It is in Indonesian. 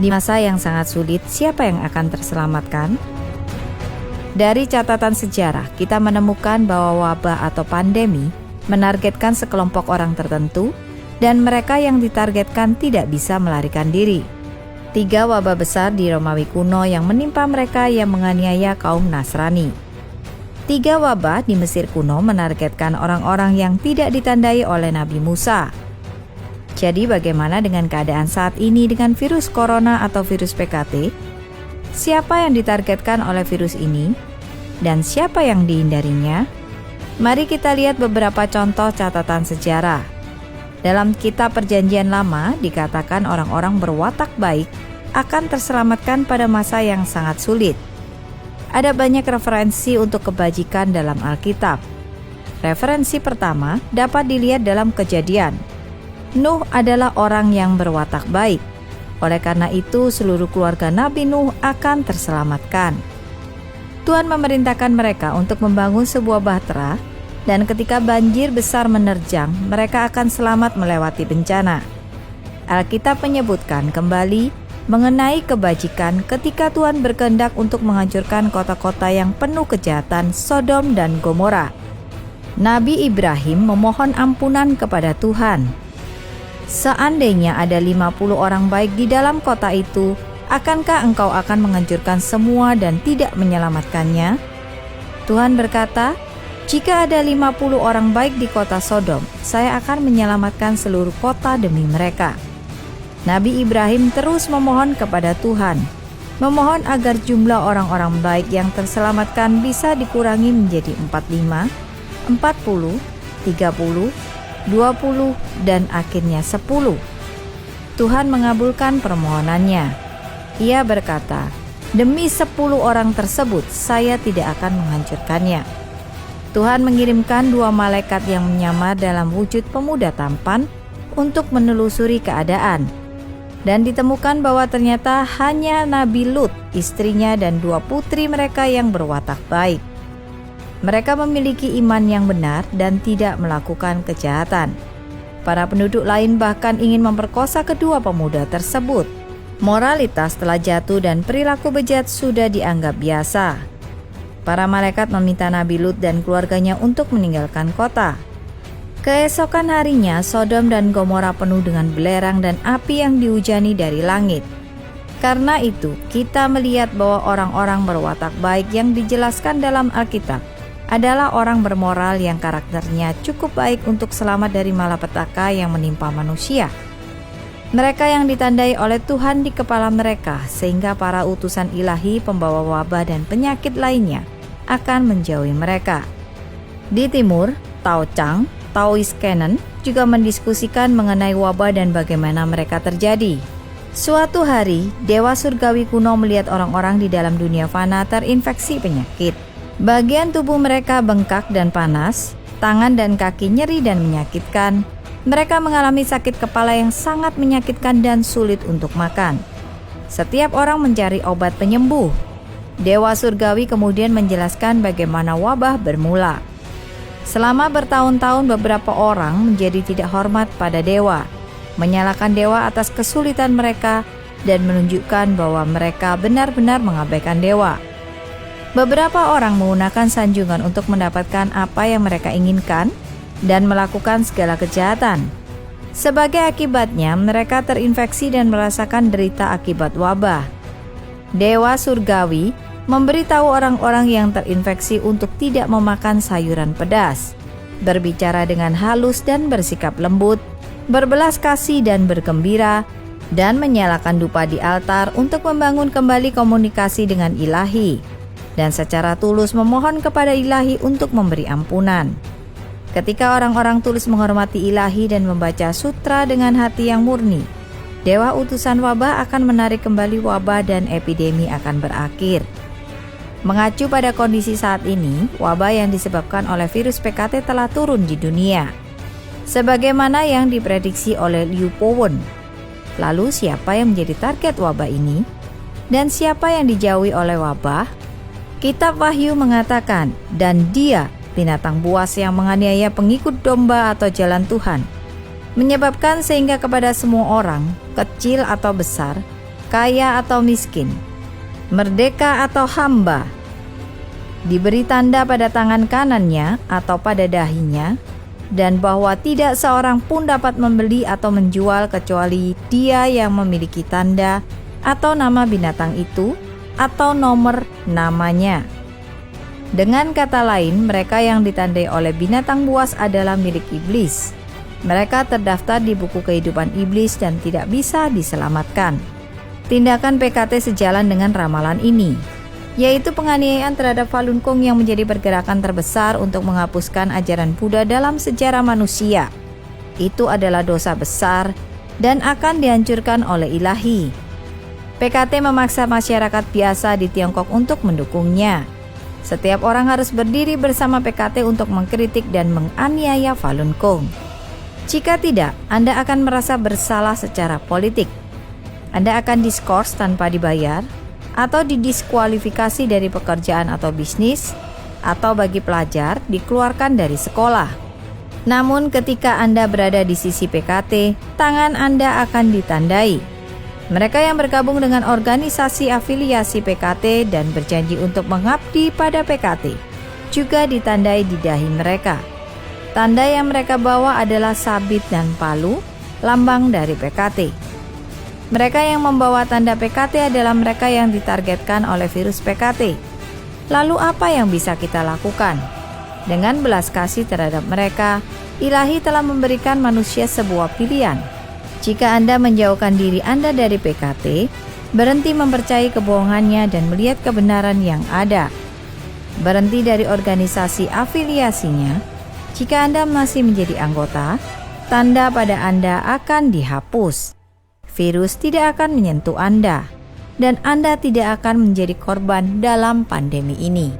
Di masa yang sangat sulit, siapa yang akan terselamatkan? Dari catatan sejarah, kita menemukan bahwa wabah atau pandemi menargetkan sekelompok orang tertentu, dan mereka yang ditargetkan tidak bisa melarikan diri. 3 wabah besar di Romawi kuno yang menimpa mereka yang menganiaya kaum Nasrani. 3 wabah di Mesir kuno menargetkan orang-orang yang tidak ditandai oleh Nabi Musa. Jadi bagaimana dengan keadaan saat ini dengan virus corona atau virus PKT? Siapa yang ditargetkan oleh virus ini? Dan siapa yang dihindarinya? Mari kita lihat beberapa contoh catatan sejarah. Dalam kitab Perjanjian Lama dikatakan orang-orang berwatak baik akan terselamatkan pada masa yang sangat sulit. Ada banyak referensi untuk kebajikan dalam Alkitab. Referensi pertama dapat dilihat dalam Kejadian. Nuh adalah orang yang berwatak baik. Oleh karena itu, seluruh keluarga Nabi Nuh akan terselamatkan. Tuhan memerintahkan mereka untuk membangun sebuah bahtera, dan ketika banjir besar menerjang, mereka akan selamat melewati bencana. Alkitab menyebutkan kembali mengenai kebajikan ketika Tuhan berkehendak untuk menghancurkan kota-kota yang penuh kejahatan, Sodom dan Gomora. Nabi Ibrahim memohon ampunan kepada Tuhan. Seandainya ada 50 orang baik di dalam kota itu, akankah engkau akan menghancurkan semua dan tidak menyelamatkannya? Tuhan berkata, jika ada 50 orang baik di kota Sodom, saya akan menyelamatkan seluruh kota demi mereka. Nabi Ibrahim terus memohon kepada Tuhan, memohon agar jumlah orang-orang baik yang terselamatkan bisa dikurangi menjadi 45, 40, 30, 20, dan akhirnya 10. Tuhan mengabulkan permohonannya. Ia berkata, demi 10 orang tersebut, saya tidak akan menghancurkannya. Tuhan mengirimkan 2 malaikat yang menyamar dalam wujud pemuda tampan untuk menelusuri keadaan. Dan ditemukan bahwa ternyata hanya Nabi Lut, istrinya dan 2 putri mereka yang berwatak baik. Mereka memiliki iman yang benar dan tidak melakukan kejahatan. Para penduduk lain bahkan ingin memperkosa kedua pemuda tersebut. Moralitas telah jatuh dan perilaku bejat sudah dianggap biasa. Para malaikat meminta Nabi Lut dan keluarganya untuk meninggalkan kota. Keesokan harinya, Sodom dan Gomora penuh dengan belerang dan api yang dihujani dari langit. Karena itu, kita melihat bahwa orang-orang berwatak baik yang dijelaskan dalam Alkitab adalah orang bermoral yang karakternya cukup baik untuk selamat dari malapetaka yang menimpa manusia. Mereka yang ditandai oleh Tuhan di kepala mereka, sehingga para utusan ilahi pembawa wabah dan penyakit lainnya akan menjauhi mereka. Di timur, Tao Chang, Taoist Canon juga mendiskusikan mengenai wabah dan bagaimana mereka terjadi. Suatu hari, dewa surgawi kuno melihat orang-orang di dalam dunia fana terinfeksi penyakit. Bagian tubuh mereka bengkak dan panas, tangan dan kaki nyeri dan menyakitkan. Mereka mengalami sakit kepala yang sangat menyakitkan dan sulit untuk makan. Setiap orang mencari obat penyembuh. Dewa surgawi kemudian menjelaskan bagaimana wabah bermula. Selama bertahun-tahun beberapa orang menjadi tidak hormat pada dewa, menyalahkan dewa atas kesulitan mereka, dan menunjukkan bahwa mereka benar-benar mengabaikan dewa. Beberapa orang menggunakan sanjungan untuk mendapatkan apa yang mereka inginkan dan melakukan segala kejahatan. Sebagai akibatnya, mereka terinfeksi dan merasakan derita akibat wabah. Dewa surgawi memberitahu orang-orang yang terinfeksi untuk tidak memakan sayuran pedas, berbicara dengan halus dan bersikap lembut, berbelas kasih dan bergembira, dan menyalakan dupa di altar untuk membangun kembali komunikasi dengan ilahi, dan secara tulus memohon kepada ilahi untuk memberi ampunan. Ketika orang-orang tulus menghormati ilahi dan membaca sutra dengan hati yang murni, dewa utusan wabah akan menarik kembali wabah dan epidemi akan berakhir. Mengacu pada kondisi saat ini, wabah yang disebabkan oleh virus PKT telah turun di dunia, sebagaimana yang diprediksi oleh Liu Powon. Lalu siapa yang menjadi target wabah ini? Dan siapa yang dijauhi oleh wabah? Kitab Wahyu mengatakan, dan dia, binatang buas yang menganiaya pengikut domba atau jalan Tuhan, menyebabkan sehingga kepada semua orang, kecil atau besar, kaya atau miskin, merdeka atau hamba. Diberi tanda pada tangan kanannya atau pada dahinya, dan bahwa tidak seorang pun dapat membeli atau menjual kecuali dia yang memiliki tanda atau nama binatang itu atau nomor namanya. Dengan kata lain, mereka yang ditandai oleh binatang buas adalah milik iblis. Mereka terdaftar di buku kehidupan iblis dan tidak bisa diselamatkan. Tindakan PKT sejalan dengan ramalan ini, yaitu penganiayaan terhadap Falun Gong yang menjadi pergerakan terbesar untuk menghapuskan ajaran Buddha dalam sejarah manusia. Itu adalah dosa besar dan akan dihancurkan oleh Ilahi. PKT memaksa masyarakat biasa di Tiongkok untuk mendukungnya. Setiap orang harus berdiri bersama PKT untuk mengkritik dan menganiaya Falun Gong. Jika tidak, Anda akan merasa bersalah secara politik. Anda akan diskors tanpa dibayar, atau didiskualifikasi dari pekerjaan atau bisnis, atau bagi pelajar dikeluarkan dari sekolah. Namun ketika Anda berada di sisi PKT, tangan Anda akan ditandai. Mereka yang bergabung dengan organisasi afiliasi PKT dan berjanji untuk mengabdi pada PKT juga ditandai di dahi mereka. Tanda yang mereka bawa adalah sabit dan palu, lambang dari PKT. Mereka yang membawa tanda PKT adalah mereka yang ditargetkan oleh virus PKT. Lalu apa yang bisa kita lakukan? Dengan belas kasih terhadap mereka, Ilahi telah memberikan manusia sebuah pilihan. Jika Anda menjauhkan diri Anda dari PKT, berhenti mempercayai kebohongannya dan melihat kebenaran yang ada. Berhenti dari organisasi afiliasinya. Jika Anda masih menjadi anggota, tanda pada Anda akan dihapus. Virus tidak akan menyentuh Anda, dan Anda tidak akan menjadi korban dalam pandemi ini.